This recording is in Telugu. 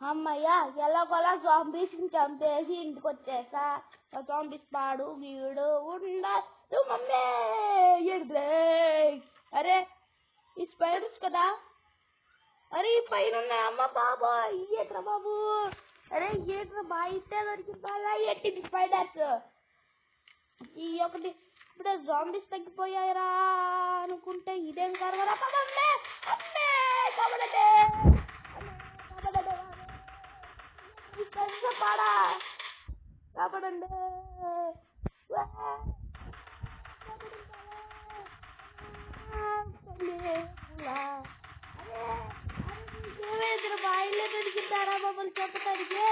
అమ్మయ్య ఎలాగోలా జాంబీస్ చంపేసి ఇంటికి వచ్చేసా. జాంబీస్ పాడు గీడు ఉండదు మమ్మీ. అరే ఈ స్పైడర్స్ కదా. అరే ఈ పైన ఉన్నాయి. అమ్మ బాబా ఏట్రా బాబు. అరే ఏట్రా బయట దొరికిందా ఎట్టింది స్పైడర్స్. ఈ ఒకటి ఇప్పుడు జాంబీస్ తగ్గిపోయారా అనుకుంటే ఇదేం కరగరా. పాడా కాపాడండి. ఏమైంది బాయిలో దొరికిందారా మమ్మల్ని చెప్పడానికి.